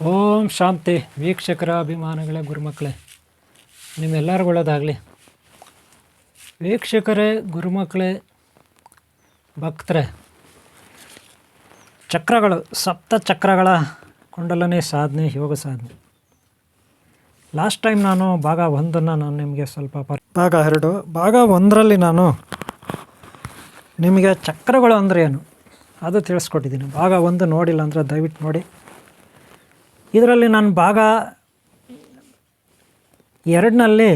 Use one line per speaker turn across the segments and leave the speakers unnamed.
ಓಂ ಶಾಂತಿ. ವೀಕ್ಷಕರ ಅಭಿಮಾನಿಗಳೇ, ಗುರುಮಕ್ಕಳೇ, ನಿಮ್ಮೆಲ್ಲರಿಗೂ ಒಳ್ಳೆಯದಾಗಲಿ. ವೀಕ್ಷಕರೇ, ಗುರುಮಕ್ಕಳೇ, ಭಕ್ತರೇ, ಚಕ್ರಗಳು, ಸಪ್ತ ಚಕ್ರಗಳ ಕುಂಡಲನಿ ಸಾಧನೆ, ಯೋಗ ಸಾಧನೆ. ಲಾಸ್ಟ್ ಟೈಮ್ ನಾನು ಭಾಗ 1 ನಾನು ನಿಮಗೆ ಸ್ವಲ್ಪ ಭಾಗ 1ರಲ್ಲಿ ನಾನು ನಿಮಗೆ ಚಕ್ರಗಳು ಅಂದರೆ ಏನು ಅದು ತಿಳಿಸ್ಕೊಟ್ಟಿದ್ದೀನಿ. ಭಾಗ 1 ನೋಡಿಲ್ಲ ಅಂದರೆ ದಯವಿಟ್ಟು ನೋಡಿ. ಇದರಲ್ಲಿ ನಾನು ಭಾಗ 2ನಲ್ಲಿ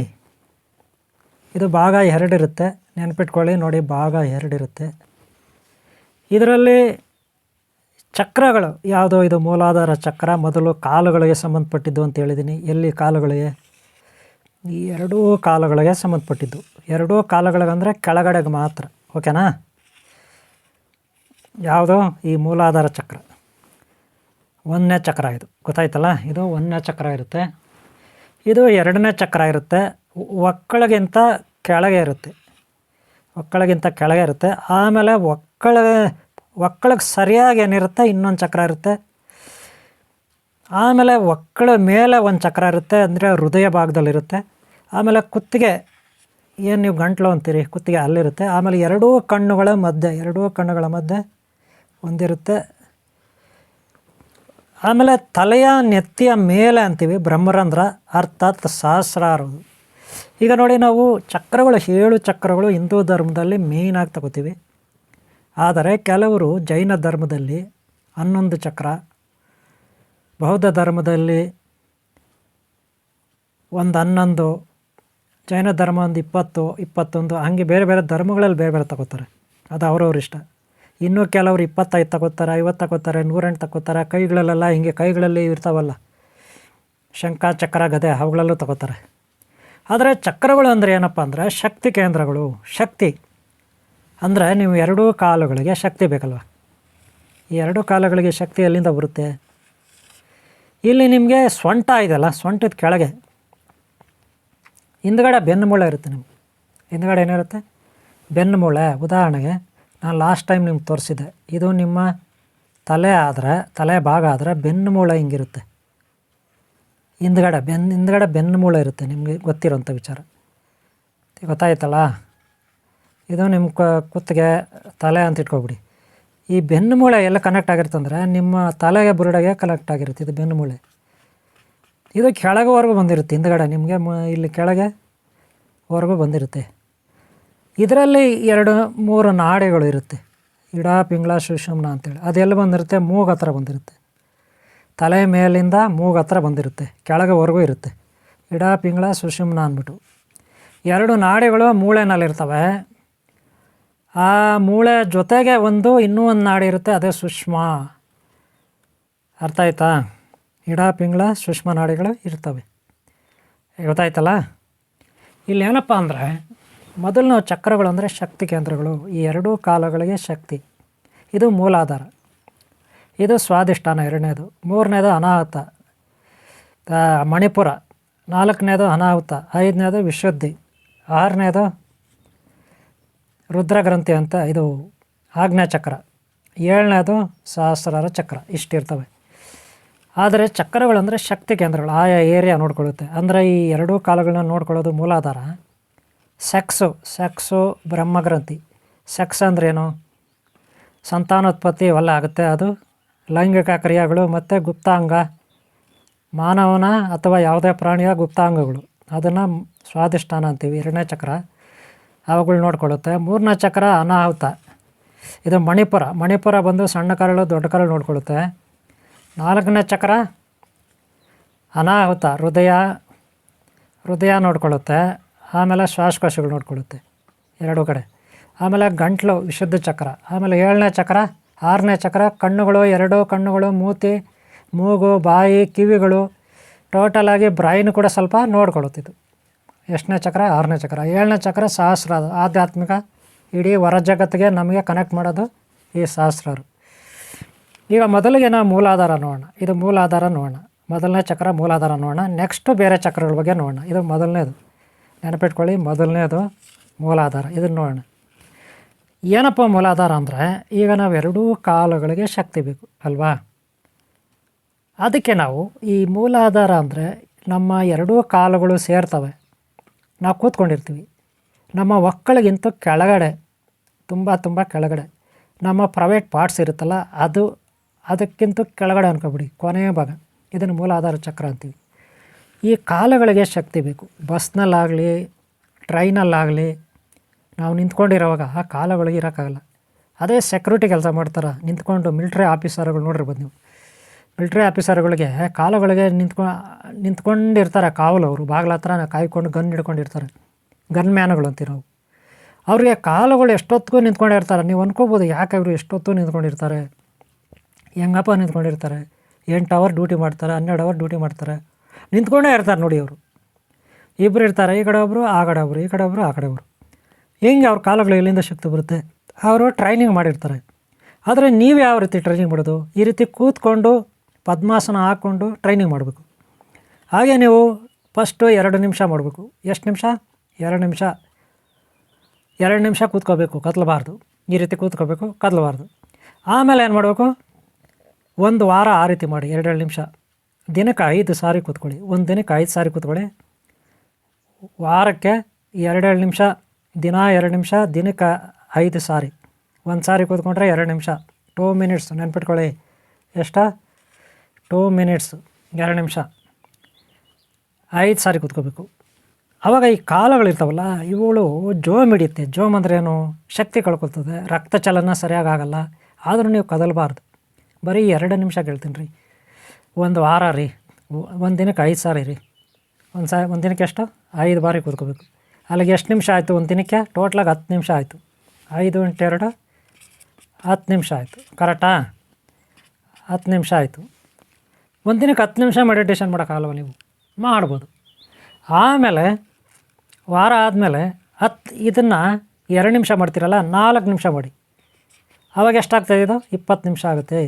ಇದು ಭಾಗ 2 ಇರುತ್ತೆ, ನೆನಪಿಟ್ಕೊಳ್ಳಿ ನೋಡಿ. ಭಾಗ 2 ಇರುತ್ತೆ. ಇದರಲ್ಲಿ ಚಕ್ರಗಳು ಯಾವುದೋ, ಇದು ಮೂಲಾಧಾರ ಚಕ್ರ ಮೊದಲು ಕಾಲುಗಳಿಗೆ ಸಂಬಂಧಪಟ್ಟಿದ್ದು ಅಂತ ಹೇಳಿದ್ದೀನಿ. ಎಲ್ಲಿ ಕಾಲುಗಳಿಗೆ? ಈ 2 ಕಾಲುಗಳಿಗೆ ಸಂಬಂಧಪಟ್ಟಿದ್ದು. 2 ಕಾಲುಗಳಿಗಂದರೆ ಕೆಳಗಡೆಗೆ ಮಾತ್ರ, ಓಕೆನಾ? ಯಾವುದೋ ಈ ಮೂಲಾಧಾರ ಚಕ್ರ 1ನೇ ಚಕ್ರ, ಇದು ಗೊತ್ತಾಯ್ತಲ್ಲ. ಇದು 1ನೇ ಚಕ್ರ ಇರುತ್ತೆ. ಇದು 2ನೇ ಚಕ್ರ ಇರುತ್ತೆ. ಒಕ್ಕಳಿಗಿಂತ ಕೆಳಗೆ ಇರುತ್ತೆ, ಒಕ್ಕಳಿಗಿಂತ ಕೆಳಗೆ ಇರುತ್ತೆ. ಆಮೇಲೆ ಒಕ್ಕಳಿಗೆ ಸರಿಯಾಗಿ ಏನಿರುತ್ತೆ, ಇನ್ನೊಂದು ಚಕ್ರ ಇರುತ್ತೆ. ಆಮೇಲೆ ಒಕ್ಕಳ ಮೇಲೆ ಒಂದು ಚಕ್ರ ಇರುತ್ತೆ, ಅಂದರೆ ಹೃದಯ ಭಾಗದಲ್ಲಿರುತ್ತೆ. ಆಮೇಲೆ ಕುತ್ತಿಗೆ, ಏನು ನೀವು ಗಂಟ್ಲು ಅಂತೀರಿ, ಕುತ್ತಿಗೆ ಅಲ್ಲಿರುತ್ತೆ. ಆಮೇಲೆ 2 ಕಣ್ಣುಗಳ ಮಧ್ಯೆ ಒಂದಿರುತ್ತೆ. ಆಮೇಲೆ ತಲೆಯ ನೆತ್ತಿಯ ಮೇಲೆ ಅಂತೀವಿ ಬ್ರಹ್ಮರಂಧ್ರ, ಅರ್ಥಾತ್ ಸಹಸ್ರಾರ. ಈಗ ನೋಡಿ, ನಾವು ಚಕ್ರಗಳು 7 ಚಕ್ರಗಳು ಹಿಂದೂ ಧರ್ಮದಲ್ಲಿ ಮೇಯ್ನಾಗಿ ತಗೋತೀವಿ. ಆದರೆ ಕೆಲವರು ಜೈನ ಧರ್ಮದಲ್ಲಿ 11 ಚಕ್ರ, ಬೌದ್ಧ ಧರ್ಮದಲ್ಲಿ ಒಂದು 11, ಜೈನ ಧರ್ಮ ಒಂದು 20, 21, ಹಾಗೆ ಬೇರೆ ಬೇರೆ ಧರ್ಮಗಳಲ್ಲಿ ಬೇರೆ ಬೇರೆ ತಗೋತಾರೆ. ಅದು ಅವ್ರವ್ರ ಇಷ್ಟ. ಇನ್ನೂ ಕೆಲವರು 25 ತಗೋತಾರೆ, 50 ತಗೋತಾರೆ, 108 ತಗೋತಾರೆ. ಕೈಗಳಲ್ಲೆಲ್ಲ ಹಿಂಗೆ ಕೈಗಳಲ್ಲಿ ಇರ್ತಾವಲ್ಲ ಶಂಖ, ಚಕ್ರ, ಗದೆ, ಅವುಗಳಲ್ಲೂ ತಗೋತಾರೆ. ಆದರೆ ಚಕ್ರಗಳು ಅಂದರೆ ಏನಪ್ಪ ಅಂದರೆ ಶಕ್ತಿ ಕೇಂದ್ರಗಳು. ಶಕ್ತಿ ಅಂದರೆ ನೀವು 2 ಕಾಲುಗಳಿಗೆ ಶಕ್ತಿ ಬೇಕಲ್ವ. ಈ 2 ಕಾಲುಗಳಿಗೆ ಶಕ್ತಿ ಎಲ್ಲಿಂದ ಬರುತ್ತೆ? ಇಲ್ಲಿ ನಿಮಗೆ ಸೊಂಟ ಇದೆಯಲ್ಲ, ಸೊಂಟದ ಕೆಳಗೆ ಹಿಂದ್ಗಡೆ ಬೆನ್ನುಮೂಳೆ ಇರುತ್ತೆ. ನಿಮ್ಗೆ ಹಿಂದ್ಗಡೆ ಏನಿರುತ್ತೆ? ಬೆನ್ನುಮೂಳೆ. ಉದಾಹರಣೆಗೆ ನಾನು ಲಾಸ್ಟ್ ಟೈಮ್ ನಿಮ್ಗೆ ತೋರಿಸಿದ್ದೆ. ಇದು ನಿಮ್ಮ ತಲೆ ಭಾಗ ಆದರೆ ಬೆನ್ನುಮೂಳೆ ಹಿಂಗಿರುತ್ತೆ. ಹಿಂದ್ಗಡೆ ಬೆನ್ನುಮೂಳೆ ಇರುತ್ತೆ. ನಿಮಗೆ ಗೊತ್ತಿರೋಂಥ ವಿಚಾರ ಗೊತ್ತಾಯ್ತಲ್ಲ. ಇದು ನಿಮ್ಮ ಕುತ್ತಿಗೆ ತಲೆ ಅಂತ ಇಟ್ಕೊಬಿಡಿ. ಈ ಬೆನ್ನುಮೂಳೆ ಎಲ್ಲ ಕನೆಕ್ಟ್ ಆಗಿರುತ್ತೆ ಅಂದರೆ ನಿಮ್ಮ ತಲೆಗೆ ಬುರುಡೆಗೆ ಕನೆಕ್ಟ್ ಆಗಿರುತ್ತೆ. ಇದು ಬೆನ್ನುಮೂಳೆ. ಇದು ಕೆಳಗೆವರೆಗೂ ಬಂದಿರುತ್ತೆ. ಹಿಂದ್ಗಡೆ ನಿಮಗೆ ಇಲ್ಲಿ ಕೆಳಗೆವರೆಗೂ ಬಂದಿರುತ್ತೆ. ಇದರಲ್ಲಿ 2-3 ನಾಡಿಗಳು ಇರುತ್ತೆ. ಇಡ, ಪಿಂಗಳ, ಸುಷುಮ್ನ ಅಂತೇಳಿ. ಅದೆಲ್ಲ ಬಂದಿರುತ್ತೆ? ಮೂಗು ಹತ್ರ ಬಂದಿರುತ್ತೆ. ತಲೆ ಮೇಲಿಂದ ಮೂಗು ಹತ್ರ ಬಂದಿರುತ್ತೆ, ಕೆಳಗೆವರೆಗೂ ಇರುತ್ತೆ. ಇಡ, ಪಿಂಗಳ, ಸುಷುಮ್ನ ಅಂದ್ಬಿಟ್ಟು 2 ನಾಡಿಗಳು ಮೂಳೆನಲ್ಲಿರ್ತವೆ. ಆ ಮೂಳೆ ಜೊತೆಗೆ ಇನ್ನೂ ಒಂದು ನಾಡಿ ಇರುತ್ತೆ, ಅದೇ ಸುಷ್ಮ. ಅರ್ಥ ಆಯ್ತಾ? ಇಡ, ಪಿಂಗಳ, ಸುಷ್ಮ ನಾಡಿಗಳು ಇರ್ತವೆ. ಗೊತ್ತಾಯ್ತಲ್ಲ. ಇಲ್ಲಿ ಏನಪ್ಪ ಅಂದರೆ, ಮೊದಲು ನಾವು ಚಕ್ರಗಳು ಅಂದರೆ ಶಕ್ತಿ ಕೇಂದ್ರಗಳು. ಈ 2 ಕಾಲುಗಳಿಗೆ ಶಕ್ತಿ. ಇದು ಮೂಲಾಧಾರ, ಇದು ಸ್ವಾಧಿಷ್ಠಾನ 2ನೇದು. 3ನೇದು ಅನಾಹುತ, ಮಣಿಪುರ. 4ನೇದು ಅನಾಹುತ. 5ನೇದು ವಿಶುದ್ಧಿ. 6ನೇದು ರುದ್ರಗ್ರಂಥಿ ಅಂತ, ಇದು ಆಗ್ನೇಯ ಚಕ್ರ. 7ನೇದು ಸಹಸ್ರಾರ ಚಕ್ರ. ಇಷ್ಟಿರ್ತವೆ. ಆದರೆ ಚಕ್ರಗಳು ಅಂದರೆ ಶಕ್ತಿ ಕೇಂದ್ರಗಳು. ಆಯಾ ಏರಿಯಾ ನೋಡ್ಕೊಳ್ಳುತ್ತೆ. ಅಂದರೆ ಈ 2 ಕಾಲುಗಳನ್ನ ನೋಡ್ಕೊಳ್ಳೋದು ಮೂಲಾಧಾರ. ಸೆಕ್ಸು ಬ್ರಹ್ಮಗ್ರಂಥಿ. ಸೆಕ್ಸ್ ಅಂದ್ರೇನು? ಸಂತಾನೋತ್ಪತ್ತಿ ಇವೆಲ್ಲ ಆಗುತ್ತೆ. ಅದು ಲೈಂಗಿಕ ಕ್ರಿಯೆಗಳು ಮತ್ತು ಗುಪ್ತಾಂಗ, ಮಾನವನ ಅಥವಾ ಯಾವುದೇ ಪ್ರಾಣಿಯ ಗುಪ್ತಾಂಗಗಳು, ಅದನ್ನು ಸ್ವಾಧಿಷ್ಠಾನ ಅಂತೀವಿ. 2ನೇ ಚಕ್ರ ಅವುಗಳು ನೋಡ್ಕೊಳ್ಳುತ್ತೆ. 3ನೇ ಚಕ್ರ ಅನಾಹುತ. ಇದು ಮಣಿಪುರ ಬಂದು ಸಣ್ಣ ಕರಳು, ದೊಡ್ಡ ಕರಳು ನೋಡ್ಕೊಳ್ಳುತ್ತೆ. 4ನೇ ಚಕ್ರ ಅನಾಹುತ, ಹೃದಯ ನೋಡ್ಕೊಳ್ಳುತ್ತೆ. ಆಮೇಲೆ ಶ್ವಾಸಕೋಶಗಳು ನೋಡ್ಕೊಳ್ಳುತ್ತೆ 2 ಕಡೆ. ಆಮೇಲೆ ಗಂಟ್ಲು, ವಿಶುದ್ಧ ಚಕ್ರ. ಆಮೇಲೆ 7ನೇ ಚಕ್ರ, 6ನೇ ಚಕ್ರ ಕಣ್ಣುಗಳು, 2 ಕಣ್ಣುಗಳು, ಮೂಗು, ಬಾಯಿ, ಕಿವಿಗಳು, ಟೋಟಲಾಗಿ ಬ್ರೈನ್ ಕೂಡ ಸ್ವಲ್ಪ ನೋಡ್ಕೊಳ್ಳುತ್ತಿದ್ದು. ಎಷ್ಟನೇ ಚಕ್ರ? 6ನೇ ಚಕ್ರ. 7ನೇ ಚಕ್ರ ಸಹಸ್ರಾರ, ಆಧ್ಯಾತ್ಮಿಕ. ಇಡೀ ಹೊರ ಜಗತ್ತಿಗೆ ನಮಗೆ ಕನೆಕ್ಟ್ ಮಾಡೋದು ಈ ಸಹಸ್ರಾರು. ಈಗ ಮೊದಲಿಗೆ ನಾವು ಮೂಲಾಧಾರ ನೋಡೋಣ. ಇದು ಮೂಲಾಧಾರ ನೋಡೋಣ. ಮೊದಲನೇ ಚಕ್ರ ಮೂಲಾಧಾರ ನೋಡೋಣ. ನೆಕ್ಸ್ಟು ಬೇರೆ ಚಕ್ರಗಳ ಬಗ್ಗೆ ನೋಡೋಣ. ಇದು ಮೊದಲನೇದು, ನೆನಪಿಟ್ಕೊಳ್ಳಿ. ಮೊದಲನೇದು ಮೂಲಾಧಾರ. ಇದನ್ನು ನೋಡೋಣ. ಏನಪ್ಪ ಮೂಲಾಧಾರ ಅಂದರೆ, ಈಗ ನಾವು 2 ಕಾಲುಗಳಿಗೆ ಶಕ್ತಿ ಬೇಕು ಅಲ್ವಾ? ಅದಕ್ಕೆ ನಾವು ಈ ಮೂಲಾಧಾರ ಅಂದರೆ ನಮ್ಮ ಎರಡೂ ಕಾಲುಗಳು ಸೇರ್ತವೆ. ನಾವು ಕೂತ್ಕೊಂಡಿರ್ತೀವಿ, ನಮ್ಮ ಒಕ್ಕಳಿಗಿಂತ ಕೆಳಗಡೆ, ತುಂಬ ಕೆಳಗಡೆ ನಮ್ಮ ಪ್ರೈವೇಟ್ ಪಾರ್ಟ್ಸ್ ಇರುತ್ತಲ್ಲ, ಅದಕ್ಕಿಂತ ಕೆಳಗಡೆ ಅನ್ಕೊಬಿಡಿ, ಕೊನೆಯ ಭಾಗ. ಇದನ್ನು ಮೂಲಾಧಾರ ಚಕ್ರ ಅಂತೀವಿ. ಈ ಕಾಲುಗಳಿಗೆ ಶಕ್ತಿ ಬೇಕು. ಬಸ್ನಲ್ಲಾಗಲಿ ಟ್ರೈನಲ್ಲಾಗಲಿ ನಾವು ನಿಂತ್ಕೊಂಡಿರೋವಾಗ ಆ ಕಾಲುಗಳಿಗೆ ಇರೋಕ್ಕಾಗಲ್ಲ. ಅದೇ ಸೆಕ್ಯೂರಿಟಿ ಕೆಲಸ ಮಾಡ್ತಾರೆ ನಿಂತ್ಕೊಂಡು, ಮಿಲ್ಟ್ರಿ ಆಫೀಸರ್ಗಳು ನೋಡಿರ್ಬೋದು ನೀವು. ಮಿಲ್ಟ್ರಿ ಆಫೀಸರ್ಗಳಿಗೆ ಕಾಲುಗಳಿಗೆ ನಿಂತ್ಕೊಂಡಿರ್ತಾರೆ ಕಾವಲು. ಅವರು ಬಾಗಿಲ ಹತ್ರ ಕಾಯ್ಕೊಂಡು ಗನ್ ಹಿಡ್ಕೊಂಡಿರ್ತಾರೆ, ಗನ್ ಮ್ಯಾನ್ಗಳು ಅಂತೀವಿ ನಾವು. ಅವ್ರಿಗೆ ಕಾಲುಗಳು ಎಷ್ಟೊತ್ತಿಗೂ ನಿಂತ್ಕೊಂಡಿರ್ತಾರೆ. ನೀವು ಅನ್ಕೋಬೋದು ಯಾಕೆ ಅವರು ಎಷ್ಟೊತ್ತು ನಿಂತ್ಕೊಂಡಿರ್ತಾರೆ, ಹೆಂಗಪ್ಪ ನಿಂತ್ಕೊಂಡಿರ್ತಾರೆ? 8 ಅವರ್ ಡ್ಯೂಟಿ ಮಾಡ್ತಾರೆ, 12 ಅವರ್ ಡ್ಯೂಟಿ ಮಾಡ್ತಾರೆ, ನಿಂತ್ಕೊಂಡೇ ಇರ್ತಾರೆ ನೋಡಿ. ಅವರು ಇಬ್ಬರು ಇರ್ತಾರೆ, ಈ ಕಡೆ ಒಬ್ಬರು ಆ ಕಡೆ ಒಬ್ಬರು, ಈ ಕಡೆ ಒಬ್ಬರು ಆ ಕಡೆ ಒಬ್ಬರು. ಹೆಂಗೆ ಅವ್ರ ಕಾಲುಗಳು ಎಲ್ಲಿಂದ ಶಕ್ತಿ ಬರುತ್ತೆ? ಅವರು ಟ್ರೈನಿಂಗ್ ಮಾಡಿರ್ತಾರೆ. ಆದರೆ ನೀವು ಯಾವ ರೀತಿ ಟ್ರೈನಿಂಗ್ ಮಾಡೋದು? ಈ ರೀತಿ ಕೂತ್ಕೊಂಡು ಪದ್ಮಾಸನ ಹಾಕ್ಕೊಂಡು ಟ್ರೈನಿಂಗ್ ಮಾಡಬೇಕು. ಹಾಗೆ ನೀವು ಫಸ್ಟು 2 ನಿಮಿಷ ಮಾಡಬೇಕು. ಎಷ್ಟು ನಿಮಿಷ? 2 ನಿಮಿಷ. 2 ನಿಮಿಷ ಕೂತ್ಕೋಬೇಕು, ಕದಲಬಾರ್ದು. ಈ ರೀತಿ ಕೂತ್ಕೋಬೇಕು, ಕದಲಬಾರ್ದು. ಆಮೇಲೆ ಏನು ಮಾಡಬೇಕು? 1 ವಾರ ಆ ರೀತಿ ಮಾಡಿ, 2 ನಿಮಿಷ. ದಿನಕ್ಕೆ 5 ಸಾರಿ ಕೂತ್ಕೊಳ್ಳಿ. ಒಂದು ದಿನಕ್ಕೆ 5 ಸಾರಿ ಕೂತ್ಕೊಳ್ಳಿ. ವಾರಕ್ಕೆ 2 ನಿಮಿಷ, ದಿನ 2 ನಿಮಿಷ, ದಿನಕ್ಕೆ 5 ಸಾರಿ. 1 ಸಾರಿ ಕೂತ್ಕೊಂಡ್ರೆ 2 ನಿಮಿಷ, 2 ಮಿನಿಟ್ಸ್. ನೆನ್ಪಿಟ್ಕೊಳ್ಳಿ, ಎಷ್ಟ? 2 ಮಿನಿಟ್ಸ್, 2 ನಿಮಿಷ, 5 ಸಾರಿ ಕೂತ್ಕೋಬೇಕು. ಆವಾಗ ಈ ಕಾಲುಗಳಿರ್ತಾವಲ್ಲ, ಇವುಗಳು ಜೋಮ್ ಹಿಡಿಯುತ್ತೆ. ಜೋಮ್ ಅಂದರೆ ಏನು? ಶಕ್ತಿ ಕಳ್ಕೊಳ್ತದೆ, ರಕ್ತ ಚಲನ ಸರಿಯಾಗಿ ಆಗಲ್ಲ. ಆದರೂ ನೀವು ಕದಲಬಾರ್ದು. ಬರೀ 2 ನಿಮಿಷ ಕೇಳ್ತೀನಿ ರೀ. 1 ವಾರ ರೀ, 1 ದಿನಕ್ಕೆ 5 ಸಾರಿ ರೀ. ಒಂದು ದಿನಕ್ಕೆ ಎಷ್ಟು? 5 ಬಾರಿ ಕೂತ್ಕೋಬೇಕು. ಅಲ್ಲಿಗೆ ಎಷ್ಟು ನಿಮಿಷ ಆಯಿತು? ಒಂದು ದಿನಕ್ಕೆ ಟೋಟ್ಲಾಗಿ 10 ನಿಮಿಷ ಆಯಿತು. 5 × 2 10 ನಿಮಿಷ ಆಯಿತು. ಕರೆಕ್ಟಾ? 10 ನಿಮಿಷ ಆಯಿತು. ಒಂದು ದಿನಕ್ಕೆ 10 ನಿಮಿಷ ಮೆಡಿಟೇಷನ್ ಮಾಡೋಕ್ಕಾಗಲ್ವ ನೀವು? ಮಾಡ್ಬೋದು. ಆಮೇಲೆ ವಾರ ಆದಮೇಲೆ ಇದನ್ನು 2 ನಿಮಿಷ ಮಾಡ್ತೀರಲ್ಲ, 4 ನಿಮಿಷ ಮಾಡಿ. ಆವಾಗ ಎಷ್ಟಾಗ್ತದೆ? ಇದು 20 ನಿಮಿಷ ಆಗುತ್ತೆ.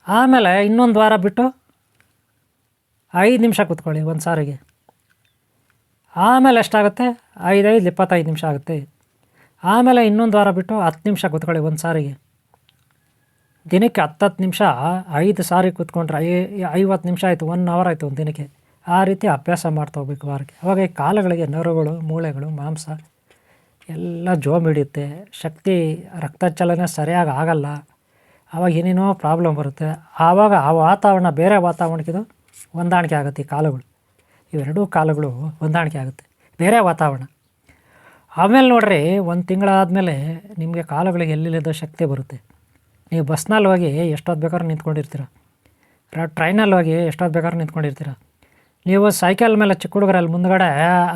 ಆಮೇಲೆ ಇನ್ನೊಂದು ವಾರ ಬಿಟ್ಟು 5 ನಿಮಿಷ ಕೂತ್ಕೊಳ್ಳಿ ಒಂದು ಸಾರಿಗೆ. ಆಮೇಲೆ ಎಷ್ಟಾಗುತ್ತೆ? 5 × 5 25 ನಿಮಿಷ ಆಗುತ್ತೆ. ಆಮೇಲೆ ಇನ್ನೊಂದು ವಾರ ಬಿಟ್ಟು 10 ನಿಮಿಷ ಕೂತ್ಕೊಳ್ಳಿ ಒಂದು ಸಾರಿಗೆ. ದಿನಕ್ಕೆ 10 ನಿಮಿಷ 5 ಸಾರಿ ಕೂತ್ಕೊಂಡ್ರೆ 50 ನಿಮಿಷ ಆಯಿತು, 1 ಅವರ್ ಆಯಿತು ಒಂದು ದಿನಕ್ಕೆ. ಆ ರೀತಿ ಅಭ್ಯಾಸ ಮಾಡ್ತಾ ಹೋಗ್ಬೇಕು ವಾರಕ್ಕೆ. ಅವಾಗ ಈ ಕಾಲುಗಳಿಗೆ ನರಗಳು, ಮೂಳೆಗಳು, ಮಾಂಸ ಎಲ್ಲ ಜೋಮ್ ಹಿಡಿಯುತ್ತೆ. ಶಕ್ತಿ, ರಕ್ತ ಚಲನೆ ಸರಿಯಾಗಿ ಆಗಲ್ಲ. ಆವಾಗ ಏನೇನೋ ಪ್ರಾಬ್ಲಮ್ ಬರುತ್ತೆ. ಆವಾಗ ಆ ವಾತಾವರಣ ಬೇರೆ ವಾತಾವರಣಕ್ಕಿದು ಹೊಂದಾಣಿಕೆ ಆಗುತ್ತೆ. ಈ ಕಾಲುಗಳು, ಇವೆರಡೂ ಕಾಲುಗಳು ಹೊಂದಾಣಿಕೆ ಆಗುತ್ತೆ ಬೇರೆ ವಾತಾವರಣ. ಆಮೇಲೆ ನೋಡ್ರಿ, 1 ತಿಂಗಳಾದಮೇಲೆ ನಿಮಗೆ ಕಾಲುಗಳಿಗೆ ಎಲ್ಲಿಲ್ಲದ ಶಕ್ತಿ ಬರುತ್ತೆ. ನೀವು ಬಸ್ನಲ್ಲಿ ಹೋಗಿ ಎಷ್ಟೊತ್ತು ಬೇಕಾದ್ರೂ ನಿಂತ್ಕೊಂಡಿರ್ತೀರ, ಟ್ರೈನಲ್ಲಿ ಹೋಗಿ ಎಷ್ಟೊತ್ತು ಬೇಕಾದ್ರೂ ನಿಂತ್ಕೊಂಡಿರ್ತೀರ. ನೀವು ಸೈಕಲ್ ಮೇಲೆ ಚಿಕ್ಕ ಹುಡುಗರಲ್ಲಿ ಮುಂದ್ಗಡೆ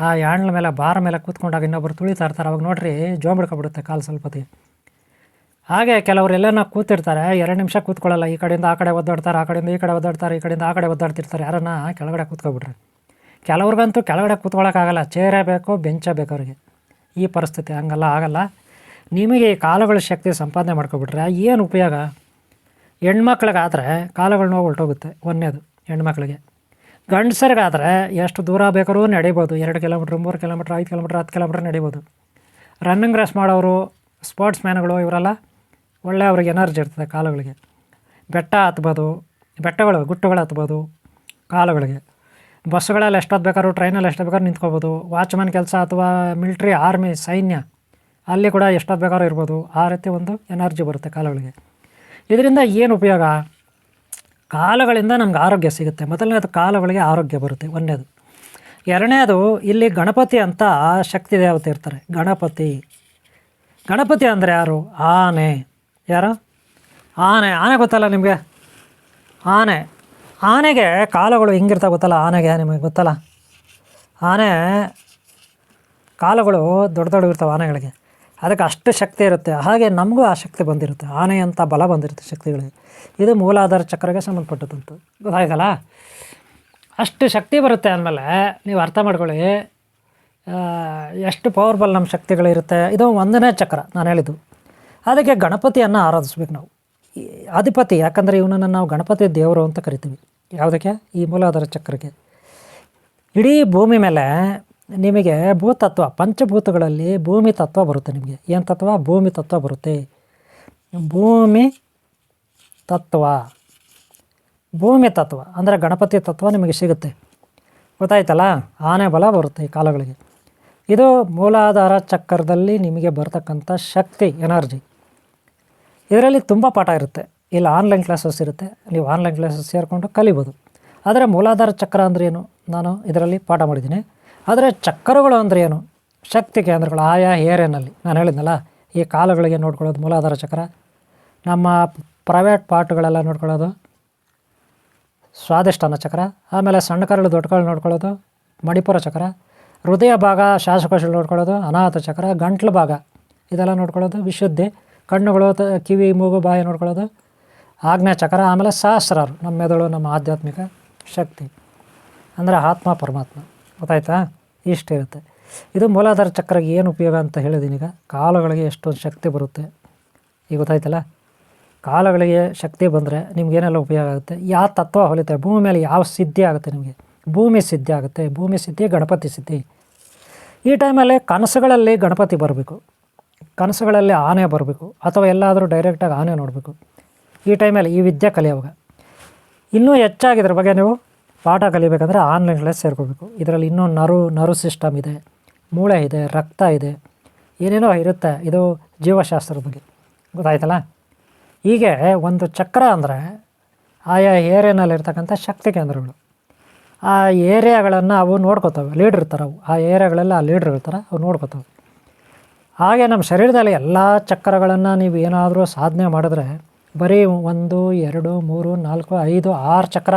ಆ ಹ್ಯಾಂಡ್ಲ ಮೇಲೆ ಬಾರ್ ಮೇಲೆ ಕೂತ್ಕೊಂಡಾಗ ಇನ್ನೊಬ್ಬರು ತುಳಿತಾ ಇರ್ತಾರೆ. ಅವಾಗ ನೋಡ್ರಿ ಜೋಮ್ ಹಿಡ್ಕೊಬಿಡುತ್ತೆ ಕಾಲು ಸ್ವಲ್ಪತಿ. ಹಾಗೆ ಕೆಲವರು ಎಲ್ಲನೋ ಕೂತಿರ್ತಾರೆ, 2 ನಿಮಿಷ ಕೂತ್ಕೊಳ್ಳಲ್ಲ. ಈ ಕಡೆಯಿಂದ ಆ ಕಡೆ ಒದ್ದಾಡ್ತಾರೆ, ಆ ಕಡೆಯಿಂದ ಈ ಕಡೆ ಒದ್ದಾಡ್ತಾರೆ, ಈ ಕಡೆಯಿಂದ ಆ ಕಡೆ ಒದ್ದಾಡ್ತಿರ್ತಾರೆ. ಯಾರನ್ನ ಕೆಳಗಡೆ ಕೂತ್ಕೊಬಿಟ್ರೆ. ಕೆಲವ್ರಿಗಂತೂ ಕೆಳಗಡೆ ಕೂತ್ಕೊಳ್ಳೋಕ್ಕಾಗಲ್ಲ, ಚೇರೇ ಬೇಕು, ಬೆಂಚೇ ಬೇಕು ಅವ್ರಿಗೆ. ಈ ಪರಿಸ್ಥಿತಿ ಹಂಗಲ್ಲ, ಆಗಲ್ಲ. ನಿಮಗೆ ಈ ಕಾಲುಗಳ ಶಕ್ತಿ ಸಂಪಾದನೆ ಮಾಡ್ಕೊಬಿಟ್ರೆ ಏನು ಉಪಯೋಗ? ಹೆಣ್ಮಕ್ಳಿಗಾದರೆ ಕಾಲುಗಳ ನೋವು ಹೊರಟೋಗುತ್ತೆ. ಒಂದೇದು ಹೆಣ್ಮಕ್ಳಿಗೆ. ಗಂಡಸರಿಗಾದರೆ ಎಷ್ಟು ದೂರ ಬೇಕಾದ್ರೂ ನಡಿಬೋದು. 2 ಕಿಲೋಮೀಟ್ರ್, 3 ಕಿಲೋಮೀಟ್ರ್, 5 ಕಿಲೋಮೀಟ್ರ್, 10 ಕಿಲೋಮೀಟ್ರ್ ನಡಿಬೋದು. ರನ್ನಿಂಗ್ ರೇಸ್ ಮಾಡೋರು, ಸ್ಪೋರ್ಟ್ಸ್ ಮ್ಯಾನ್ಗಳು, ಇವರೆಲ್ಲ ಒಳ್ಳೆ ಅವ್ರಿಗೆ ಎನರ್ಜಿ ಇರ್ತದೆ ಕಾಲುಗಳಿಗೆ. ಬೆಟ್ಟ ಹತ್ಬೋದು, ಬೆಟ್ಟಗಳು, ಗುಟ್ಟುಗಳು ಹತ್ಬೋದು ಕಾಲುಗಳಿಗೆ. ಬಸ್ಸುಗಳಲ್ಲಿ ಎಷ್ಟೊತ್ತು ಬೇಕಾದ್ರೂ, ಟ್ರೈನಲ್ಲಿ ಎಷ್ಟು ಬೇಕಾದ್ರೂ ನಿಂತ್ಕೋಬೋದು. ವಾಚ್ಮನ್ ಕೆಲಸ ಅಥವಾ ಮಿಲ್ಟ್ರಿ, ಆರ್ಮಿ, ಸೈನ್ಯ, ಅಲ್ಲಿ ಕೂಡ ಎಷ್ಟೊತ್ತು ಬೇಕಾದ್ರೂ ಇರ್ಬೋದು. ಆ ರೀತಿ ಒಂದು ಎನರ್ಜಿ ಬರುತ್ತೆ ಕಾಲುಗಳಿಗೆ. ಇದರಿಂದ ಏನು ಉಪಯೋಗ? ಕಾಲುಗಳಿಂದ ನಮ್ಗೆ ಆರೋಗ್ಯ ಸಿಗುತ್ತೆ. ಮೊದಲನೇದು ಕಾಲುಗಳಿಗೆ ಆರೋಗ್ಯ ಬರುತ್ತೆ, ಒಂದನೇದು. ಎರಡನೇದು, ಇಲ್ಲಿ ಗಣಪತಿ ಅಂತ ಶಕ್ತಿ ದೇವತೆ ಇರ್ತಾರೆ. ಗಣಪತಿ ಅಂದರೆ ಯಾರು? ಆನೆ. ಯಾರು? ಆನೆ ಗೊತ್ತಲ್ಲ ನಿಮಗೆ? ಆನೆಗೆ ಕಾಲುಗಳು ಹಿಂಗಿರ್ತಾವೆ ಗೊತ್ತಲ್ಲ? ಆನೆಗೆ ನಿಮಗೆ ಗೊತ್ತಲ್ಲ? ಆನೆ ಕಾಲುಗಳು ದೊಡ್ಡ ಇರ್ತಾವೆ ಆನೆಗಳಿಗೆ. ಅದಕ್ಕೆ ಅಷ್ಟು ಶಕ್ತಿ ಇರುತ್ತೆ. ಹಾಗೆ ನಮಗೂ ಆ ಶಕ್ತಿ ಬಂದಿರುತ್ತೆ. ಆನೆ ಅಂತ ಬಲ ಬಂದಿರುತ್ತೆ ಶಕ್ತಿಗಳಿಗೆ. ಇದು ಮೂಲಾಧಾರ ಚಕ್ರಕ್ಕೆ ಸಂಬಂಧಪಟ್ಟದಂತು. ಗೊತ್ತಾಯ್ತಲ್ಲ? ಅಷ್ಟು ಶಕ್ತಿ ಬರುತ್ತೆ ಅಂದಮೇಲೆ ನೀವು ಅರ್ಥ ಮಾಡ್ಕೊಳ್ಳಿ ಎಷ್ಟು ಪವರ್ಫುಲ್ ನಮ್ಮ ಶಕ್ತಿಗಳಿರುತ್ತೆ. ಇದು 1ನೇ ಚಕ್ರ ನಾನು ಹೇಳಿದ್ದು. ಅದಕ್ಕೆ ಗಣಪತಿಯನ್ನು ಆರಾಧಿಸ್ಬೇಕು ನಾವು. ಅಧಿಪತಿ, ಯಾಕಂದರೆ ಇವನನ್ನು ನಾವು ಗಣಪತಿ ದೇವರು ಅಂತ ಕರಿತೀವಿ. ಯಾವುದಕ್ಕೆ? ಈ ಮೂಲಾಧಾರ ಚಕ್ರಕ್ಕೆ. ಇಡೀ ಭೂಮಿ ಮೇಲೆ ನಿಮಗೆ ಭೂತತ್ವ, ಪಂಚಭೂತಗಳಲ್ಲಿ ಭೂಮಿ ತತ್ವ ಬರುತ್ತೆ. ನಿಮಗೆ ಏನು ತತ್ವ? ಭೂಮಿ ತತ್ವ ಬರುತ್ತೆ. ಭೂಮಿ ತತ್ವ ಭೂಮಿ ತತ್ವ ಅಂದರೆ ಗಣಪತಿ ತತ್ವ ನಿಮಗೆ ಸಿಗುತ್ತೆ. ಗೊತ್ತಾಯ್ತಲ್ಲ, ಆನೆ ಬಲ ಬರುತ್ತೆ ಈ ಕಾಲಗಳಿಗೆ. ಇದು ಮೂಲಾಧಾರ ಚಕ್ರದಲ್ಲಿ ನಿಮಗೆ ಬರ್ತಕ್ಕಂಥ ಶಕ್ತಿ, ಎನರ್ಜಿ. ಇದರಲ್ಲಿ ತುಂಬ ಪಾಠ ಇರುತ್ತೆ. ಇಲ್ಲಿ ಆನ್ಲೈನ್ ಕ್ಲಾಸಸ್ ಇರುತ್ತೆ, ನೀವು ಆನ್ಲೈನ್ ಕ್ಲಾಸಸ್ ಸೇರಿಕೊಂಡು ಕಲಿಬೋದು. ಆದರೆ ಮೂಲಾಧಾರ ಚಕ್ರ ಅಂದರೆ ಏನು ನಾನು ಇದರಲ್ಲಿ ಪಾಠ ಮಾಡಿದ್ದೀನಿ. ಆದರೆ ಚಕ್ರಗಳು ಅಂದರೆ ಏನು, ಶಕ್ತಿ ಕೇಂದ್ರಗಳು ಆಯಾ ಏರಿಯಾನಲ್ಲಿ ನಾನು ಹೇಳಿದ್ನಲ್ಲ, ಈ ಕಾಲಗಳಿಗೆ ನೋಡ್ಕೊಳ್ಳೋದು ಮೂಲಾಧಾರ ಚಕ್ರ. ನಮ್ಮ ಪ್ರೈವೇಟ್ ಪಾರ್ಟ್ಗಳೆಲ್ಲ ನೋಡ್ಕೊಳ್ಳೋದು ಸ್ವಾದಿಷ್ಠಾನ ಚಕ್ರ. ಆಮೇಲೆ ಸಣ್ಣ ಕರಳು ದೊಡ್ಡ ಕರಳು ನೋಡ್ಕೊಳ್ಳೋದು ಮಣಿಪುರ ಚಕ್ರ. ಹೃದಯ ಭಾಗ ಶ್ವಾಸಕೋಶ ನೋಡ್ಕೊಳ್ಳೋದು ಅನಾಹತ ಚಕ್ರ. ಗಂಟ್ಲು ಭಾಗ ಇದೆಲ್ಲ ನೋಡ್ಕೊಳ್ಳೋದು ವಿಶುದ್ಧಿ. ಕಣ್ಣುಗಳು, ಕಿವಿ, ಮೂಗು, ಬಾಯಿ ನೋಡ್ಕೊಳ್ಳೋದು ಆಗ್ನೇಯ ಚಕ್ರ. ಆಮೇಲೆ ಸಹಸ್ರಾರು ನಮ್ಮ ಮೆದುಳು, ನಮ್ಮ ಆಧ್ಯಾತ್ಮಿಕ ಶಕ್ತಿ ಅಂದರೆ ಆತ್ಮ ಪರಮಾತ್ಮ. ಗೊತ್ತಾಯ್ತಾ, ಇಷ್ಟಿರುತ್ತೆ. ಇದು ಮೂಲಾಧಾರ ಚಕ್ರಕ್ಕೆ ಏನು ಉಪಯೋಗ ಅಂತ ಹೇಳಿದ್ದೀನಿ. ಈಗ ಕಾಲುಗಳಿಗೆ ಎಷ್ಟೊಂದು ಶಕ್ತಿ ಬರುತ್ತೆ ಈಗ ಗೊತ್ತಾಯ್ತಲ್ಲ. ಕಾಲಗಳಿಗೆ ಶಕ್ತಿ ಬಂದರೆ ನಿಮ್ಗೇನೆಲ್ಲ ಉಪಯೋಗ ಆಗುತ್ತೆ, ಯಾವ ತತ್ವ ಹೊಲಿತಾರೆ, ಭೂಮಿ ಮೇಲೆ ಯಾವ ಸಿದ್ಧಿ ಆಗುತ್ತೆ ನಿಮಗೆ, ಭೂಮಿ ಸಿದ್ಧಿ ಆಗುತ್ತೆ. ಭೂಮಿ ಸಿದ್ಧಿ, ಗಣಪತಿ ಸಿದ್ಧಿ. ಈ ಟೈಮಲ್ಲಿ ಕನಸುಗಳಲ್ಲಿ ಗಣಪತಿ ಬರಬೇಕು, ಕನಸುಗಳಲ್ಲಿ ಆನೆ ಬರಬೇಕು, ಅಥವಾ ಎಲ್ಲಾದರೂ ಡೈರೆಕ್ಟಾಗಿ ಆನೆ ನೋಡಬೇಕು. ಈ ಟೈಮಲ್ಲಿ ಈ ವಿದ್ಯೆ ಕಲಿಯುವಾಗ ಇನ್ನೂ ಹೆಚ್ಚಾಗಿ ಇದ್ರ ಬಗ್ಗೆ ನೀವು ಪಾಠ ಕಲಿಬೇಕಂದ್ರೆ ಆನ್ಲೈನ್ ಕ್ಲಾಸ್ ಸೇರ್ಕೋಬೇಕು. ಇದರಲ್ಲಿ ಇನ್ನೂ ನರು ಸಿಸ್ಟಮ್ ಇದೆ, ಮೂಳೆ ಇದೆ, ರಕ್ತ ಇದೆ, ಏನೇನೋ ಇರುತ್ತೆ. ಇದು ಜೀವಶಾಸ್ತ್ರದ ಬಗ್ಗೆ. ಗೊತ್ತಾಯ್ತಲ್ಲ. ಹೀಗೆ ಒಂದು ಚಕ್ರ ಅಂದರೆ ಆಯಾ ಏರಿಯಾನಲ್ಲಿರ್ತಕ್ಕಂಥ ಶಕ್ತಿ ಕೇಂದ್ರಗಳು. ಆ ಏರಿಯಾಗಳನ್ನು ಅವು ನೋಡ್ಕೋತವೆ, ಲೀಡ್ರ್ ಇರ್ತಾರೆ ಅವು. ಆ ಏರಿಯಾಗಳೆಲ್ಲ ಆ ಲೀಡ್ರ್ ಇರ್ತಾರೆ, ಅವು ನೋಡ್ಕೋತವೆ. ಹಾಗೆ ನಮ್ಮ ಶರೀರದಲ್ಲಿ ಎಲ್ಲ ಚಕ್ರಗಳನ್ನು ನೀವು ಏನಾದರೂ ಸಾಧನೆ ಮಾಡಿದ್ರೆ, ಬರೀ 1, 2, 3, 4, 5, 6 ಚಕ್ರ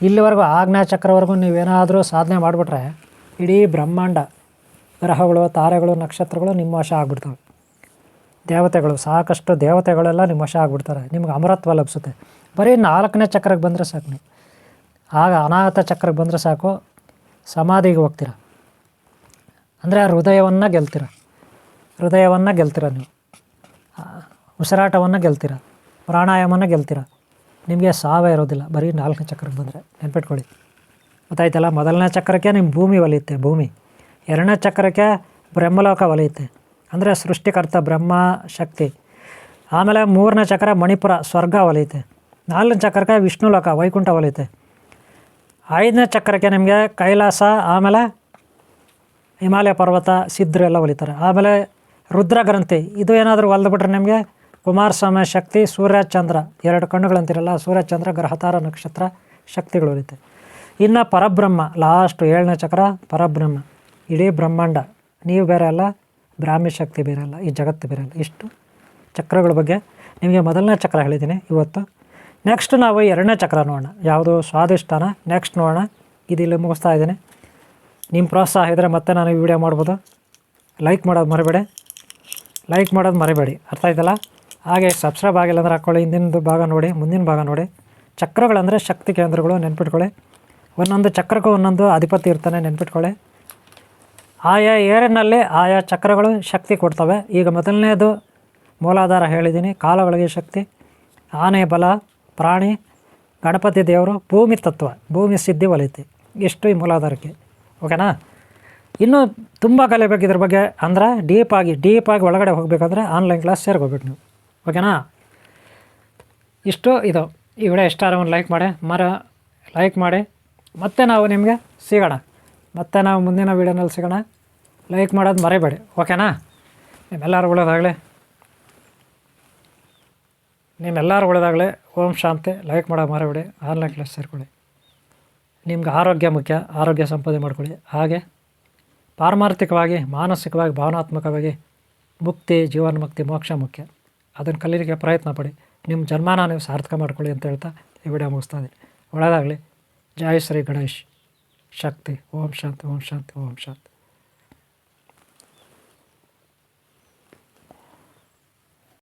ಇಲ್ಲಿವರೆಗೂ ಆಗ್ನೇಯ ಚಕ್ರವರೆಗೂ ನೀವೇನಾದರೂ ಸಾಧನೆ ಮಾಡಿಬಿಟ್ರೆ ಇಡೀ ಬ್ರಹ್ಮಾಂಡ, ಗ್ರಹಗಳು, ತಾರೆಗಳು, ನಕ್ಷತ್ರಗಳು ನಿಮ್ಮ ವಶ ಆಗಿಬಿಡ್ತವೆ. ದೇವತೆಗಳು, ಸಾಕಷ್ಟು ದೇವತೆಗಳೆಲ್ಲ ನಿಮ್ಮ ವಶ ಆಗಿಬಿಡ್ತಾರೆ. ನಿಮ್ಗೆ ಅಮರತ್ವ ಲಭಿಸುತ್ತೆ. ಬರೀ 4ನೇ ಚಕ್ರಕ್ಕೆ ಬಂದರೆ ಸಾಕು ನೀವು. ಆಗ ಅನಾಹತ ಚಕ್ರಕ್ಕೆ ಬಂದರೆ ಸಾಕು, ಸಮಾಧಿಗೆ ಹೋಗ್ತೀರ. ಅಂದರೆ ಹೃದಯವನ್ನು ಗೆಲ್ತೀರ ನೀವು. ಉಸಿರಾಟವನ್ನು ಗೆಲ್ತೀರ, ಪ್ರಾಣಾಯಾಮವನ್ನು ಗೆಲ್ತೀರ. ನಿಮಗೆ ಸಾವೇ ಇರೋದಿಲ್ಲ ಬರೀ 4ನೇ ಚಕ್ರಕ್ಕೆ ಬಂದರೆ. ನೆನ್ಪಿಟ್ಕೊಳ್ಳಿ. ಗೊತ್ತಾಯ್ತಲ್ಲ. ಮೊದಲನೇ ಚಕ್ರಕ್ಕೆ ನಿಮ್ಮ ಭೂಮಿ ಒಲಿಯುತ್ತೆ, ಭೂಮಿ. 2ನೇ ಚಕ್ರಕ್ಕೆ ಬ್ರಹ್ಮಲೋಕ ಒಲಿಯುತ್ತೆ, ಅಂದರೆ ಸೃಷ್ಟಿಕರ್ತ ಬ್ರಹ್ಮ ಶಕ್ತಿ. ಆಮೇಲೆ 3ನೇ ಚಕ್ರ ಮಣಿಪುರ, ಸ್ವರ್ಗ ಒಲಿಯುತ್ತೆ. 4ನೇ ಚಕ್ರಕ್ಕೆ ವಿಷ್ಣು ಲೋಕ, ವೈಕುಂಠ ಒಲಿಯುತ್ತೆ. 5ನೇ ಚಕ್ರಕ್ಕೆ ನಿಮಗೆ ಕೈಲಾಸ, ಆಮೇಲೆ ಹಿಮಾಲಯ ಪರ್ವತ, ಸಿದ್ಧರು ಎಲ್ಲ ಒಲಿತಾರೆ. ಆಮೇಲೆ ರುದ್ರ ಗ್ರಂಥಿ, ಇದು ಏನಾದರೂ ಒಲ್ದುಬಿಟ್ರೆ ನಿಮಗೆ ಕುಮಾರಸ್ವಾಮಿ ಶಕ್ತಿ, ಸೂರ್ಯ ಚಂದ್ರ, 2 ಕಣ್ಣುಗಳಂತಿರಲ್ಲ, ಸೂರ್ಯ ಚಂದ್ರ, ಗ್ರಹತಾರ, ನಕ್ಷತ್ರ ಶಕ್ತಿಗಳು ಒಲಿಯುತ್ತೆ. ಇನ್ನು ಪರಬ್ರಹ್ಮ, ಲಾಸ್ಟ್ 7ನೇ ಚಕ್ರ ಪರಬ್ರಹ್ಮ, ಇಡೀ ಬ್ರಹ್ಮಾಂಡ. ನೀವು ಬೇರೆ ಅಲ್ಲ, ಬ್ರಾಹ್ಮಿ ಶಕ್ತಿ ಬೇರೆ ಅಲ್ಲ, ಈ ಜಗತ್ತು ಬೇರೆ ಅಲ್ಲ. ಇಷ್ಟು ಚಕ್ರಗಳ ಬಗ್ಗೆ ನಿಮಗೆ ಮೊದಲನೇ ಚಕ್ರ ಹೇಳಿದ್ದೀನಿ ಇವತ್ತು. ನೆಕ್ಸ್ಟ್ ನಾವು 2ನೇ ಚಕ್ರ ನೋಡೋಣ, ಯಾವುದು ಸ್ವಾದಿಷ್ಠಾನ. ನೆಕ್ಸ್ಟ್ ನೋಡೋಣ. ಇದು ಇಲ್ಲಿ ಮುಗಿಸ್ತಾ ಇದ್ದೀನಿ. ನಿಮ್ಮ ಪ್ರೋತ್ಸಾಹ ಇದ್ದರೆ ಮತ್ತೆ ನಾನು ಈ ವಿಡಿಯೋ ಮಾಡ್ಬೋದು. ಲೈಕ್ ಮಾಡೋದು ಮರಿಬೇಡಿ. ಅರ್ಥ ಆಯ್ತಲ್ಲ. ಹಾಗೆ ಸಬ್ಸ್ಕ್ರೈಬ್ ಆಗಿಲ್ಲ ಅಂದರೆ ಹಾಕ್ಕೊಳ್ಳಿ. ಹಿಂದಿನ ಭಾಗ ನೋಡಿ, ಮುಂದಿನ ಭಾಗ ನೋಡಿ. ಚಕ್ರಗಳಂದರೆ ಶಕ್ತಿ ಕೇಂದ್ರಗಳು, ನೆನ್ಪಿಟ್ಕೊಳ್ಳಿ. ಒಂದೊಂದು ಚಕ್ರಕ್ಕೂ ಒಂದೊಂದು ಅಧಿಪತಿ ಇರ್ತಾನೆ, ನೆನ್ಪಿಟ್ಕೊಳ್ಳಿ. ಆಯಾ ಏರಿನಲ್ಲಿ ಆಯಾ ಚಕ್ರಗಳು ಶಕ್ತಿ ಕೊಡ್ತವೆ. ಈಗ ಮೊದಲನೇದು ಮೂಲಾಧಾರ ಹೇಳಿದ್ದೀನಿ, ಕಾಲಗಳಿಗೆ ಶಕ್ತಿ, ಆನೆ ಬಲ, ಪ್ರಾಣಿ, ಗಣಪತಿ ದೇವರು, ಭೂಮಿ ತತ್ವ, ಭೂಮಿ ಸಿದ್ಧಿ ಒಲಿಯುತ್ತೆ. ಇಷ್ಟು ಈ ಮೂಲಾಧಾರಕ್ಕೆ. ಓಕೆನಾ. ಇನ್ನೂ ತುಂಬ ಕಲಿಬೇಕು ಇದ್ರ ಬಗ್ಗೆ. ಅಂದರೆ ಡೀಪಾಗಿ ಒಳಗಡೆ ಹೋಗಬೇಕಂದ್ರೆ ಆನ್ಲೈನ್ ಕ್ಲಾಸ್ ಸೇರ್ಕೋಬೇಕು ನೀವು. ಓಕೆನಾ. ಇಷ್ಟು ಇದು ಈ ವಿಡಿಯೋ ಇಷ್ಟ ಆದರೆ ಒಂದು ಲೈಕ್ ಮಾಡಿ. ಮತ್ತೆ ನಾವು ನಿಮಗೆ ಸಿಗೋಣ. ಮತ್ತೆ ನಾವು ಮುಂದಿನ ವೀಡಿಯೋನಲ್ಲಿ ಸಿಗೋಣ. ಲೈಕ್ ಮಾಡೋದು ಮರಿಬೇಡಿ. ಓಕೆನಾ. ನಿಮ್ಮೆಲ್ಲರೂ ಒಳ್ಳೆಯದಾಗಲಿ. ಓಂ ಶಾಂತಿ. ಲೈಕ್ ಮಾಡೋದು ಮರಿಬೇಡಿ. ಆನ್ಲೈನ್ ಕ್ಲಾಸ್ ಸೇರ್ಕೊಳ್ಳಿ. ನಿಮ್ಗೆ ಆರೋಗ್ಯ ಮುಖ್ಯ, ಆರೋಗ್ಯ ಸಂಪಾದನೆ ಮಾಡ್ಕೊಳ್ಳಿ. ಹಾಗೆ ಪಾರಮಾರ್ಥಿಕವಾಗಿ, ಮಾನಸಿಕವಾಗಿ, ಭಾವನಾತ್ಮಕವಾಗಿ ಮುಕ್ತಿ, ಜೀವನ್ಮುಕ್ತಿ, ಮೋಕ್ಷ ಮುಖ್ಯ. ಅದನ್ನು ಕಲೀಲಿಕ್ಕೆ ಪ್ರಯತ್ನ ಪಡಿ. ನಿಮ್ಮ ಜನ್ಮನ ನೀವು ಸಾರ್ಥಕ ಮಾಡ್ಕೊಳ್ಳಿ ಅಂತ ಹೇಳ್ತಾ ಈ ವಿಡಿಯೋ ಮುಗಿಸ್ತಾ ಇದ್ದೀನಿ. ಒಳ್ಳೆಯದಾಗಲಿ. ಜೈ ಶ್ರೀ ಗಣೇಶ್ ಶಕ್ತಿ. ಓಂ ಶಾಂತಿ, ಓಂ ಶಾಂತಿ, ಓಂ ಶಾಂತಿ.